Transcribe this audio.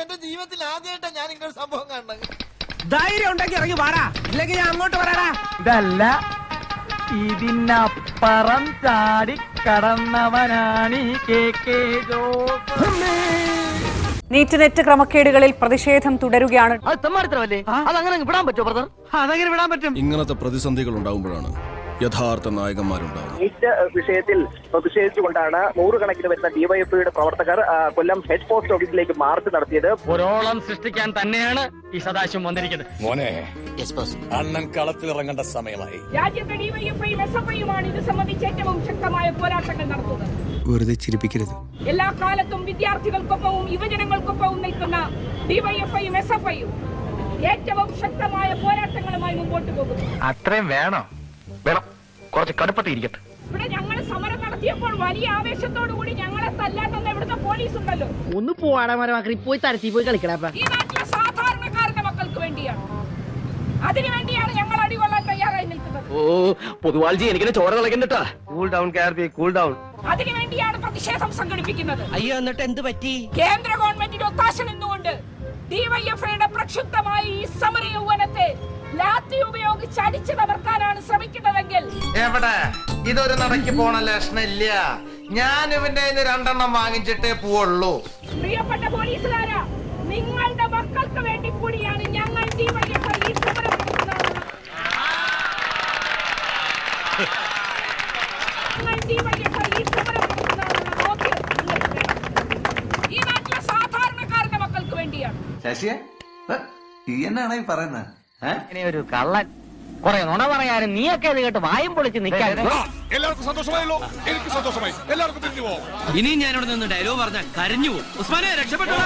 എന്റെ ജീവിതത്തിൽ ആദ്യമായിട്ടാ ഞാൻ ഇങ്ങനെ സംഭവം കാണുന്നത്. ധൈര്യം ഉണ്ടെങ്കിൽ ഇറങ്ങി വാടാ, ഇല്ലെങ്കിൽ ഞാൻ അങ്ങോട്ട് വരാടാ. ഇതല്ല, ഇതിനപ്പുറം ചാടി കടന്നവനാണ് ഈ കെ ജോസ്. നീറ്റ് നെറ്റ് ക്രമക്കേടുകളിൽ പ്രതിഷേധം തുടരുകയാണ്. അത് തെമ്മാടിത്തരമല്ലേ? അതങ്ങനെ വിടാൻ പറ്റുമോ ബ്രദർ? അതെങ്ങനെ വിടാൻ പറ്റും? ഇങ്ങനത്തെ പ്രതിസന്ധികൾ ഉണ്ടാകുമ്പോഴാണ് യഥാർത്ഥ നായകന്മാരുണ്ടാവുന്നത്. നീറ്റ് വിഷയത്തിൽ പ്രതിഷേധിച്ചുകൊണ്ടാണ് നൂറുകണക്കിന് വരുന്ന ഡിവൈഎഫ്ഐയുടെ പ്രവർത്തകർ കൊല്ലം ഹെഡ് പോസ്റ്റ് ഓഫീസിലേക്ക് മാർച്ച് നടത്തിയത്. ഒരോളം സൃഷ്ടിക്കാൻ തന്നെയാണ് ഈ സദാശിവം വന്നിരിക്കുന്നത്. മോനെ, അണ്ണൻ കളത്തിലിറങ്ങേണ്ട സമയമായി. രാജ്യത്തെ ഡിവൈഎഫ്ഐയും എസ്എഫ്ഐയുമാണ് ഇത് സംബന്ധിച്ച് ഏറ്റവും ശക്തമായ പോരാട്ടങ്ങൾ നടത്തുന്നത്. വെറുതെ ചിരിപ്പിക്കരുത്. എല്ലാ കാലത്തും വിദ്യാർത്ഥികൾക്കൊപ്പവും യുവജനങ്ങൾക്കൊപ്പവും നിൽക്കുന്ന ഡിവൈഎഫ്ഐയും എസ്എഫ്ഐയും ഏറ്റവും ശക്തമായ പോരാട്ടങ്ങളുമായി മുമ്പോട്ട് പോകുന്നു. അത്രയും വേണോ? വേണം, കുറച്ച് കടുപ്പത്തിരിക്കട്ടെ. ഇവിടെ ഞങ്ങൾ സമരം നടത്തിയപ്പോൾ വലിയ ആവേശത്തോടു കൂടി ഞങ്ങളെ തല്ലാണ്ടെന്ന് ഇവിടുത്തെ പോലീസ് ഉണ്ടല്ലോ. ഒന്ന് പോവാടാ മരമാക്കി പോയി തരത്തി പോയി കളിക്കടാ. ഈ നാട്ടിലെ സാധാരണക്കാരുടെ മക്കൾക്ക് വേണ്ടിയാണ്, അതിനുവേണ്ടിയാണ് ഞങ്ങൾ അടികൊള്ളാൻ തയ്യാറായി നിൽക്കുന്നത്. ഓ പൊതുവാൾജി എനിക്കിനെ ചോര കളക്കണ്ടട്ടാ. കൂൾ ഡൗൺ കാർബി, കൂൾ ഡൗൺ. അതിനുവേണ്ടിയാണ് പ്രതിഷേധം സംഘടിപ്പിക്കുന്നത്. അയ്യോ, എന്നിട്ട് എന്ത് പറ്റി? കേന്ദ്ര ഗവൺമെന്റിന്റെ ഒത്താശ നിന്നുകൊണ്ട് ഡിവൈഎഫ്ഐയുടെ പ്രക്ഷുബ്ധമായ ഈ സമര യൗവനത്തെ ലാത്തി ഉപയോഗിച്ച് അടിച്ചു തകർക്കാനാണ് ശ്രമിക്കുന്നതെങ്കിൽ എവിടെ ഇതൊരു നടക്കി പോണ ലക്ഷണില്ല. ഞാൻ ഇവന്റെ രണ്ടെണ്ണം വാങ്ങിച്ചിട്ടേ പോവുള്ളൂ. പ്രിയപ്പെട്ട പോലീസുകാരാ, നിങ്ങളുടെ മക്കൾക്ക് വേണ്ടി കൂടിയാണ് ഞങ്ങൾ ഡിവൈഎഫ്ഐ ഈ സമരം നടത്തുന്നത്. ഈ നാട്ടിലെ സാധാരണക്കാരുടെ മക്കൾക്ക് വേണ്ടിയാണ്. ശശിയെ, ഈ എന്നാണ് ഈ പറയുന്നത്? ഒരു കള്ളൻ കുറെ നുണ പറയാനും നീയൊക്കെ അത് കേട്ട് വായും പൊളിച്ച് നിൽക്കാൻ. എല്ലാവർക്കും സന്തോഷമായല്ലോ? എനിക്ക് സന്തോഷമായി. എല്ലാവർക്കും തിരിഞ്ഞു പോവാം. ഇനിയും ഞാനിവിടെ നിന്ന് ഡയലോഗ് പറഞ്ഞാൽ കരഞ്ഞു പോകും. ഉസ്മാനെ രക്ഷപ്പെട്ടോ.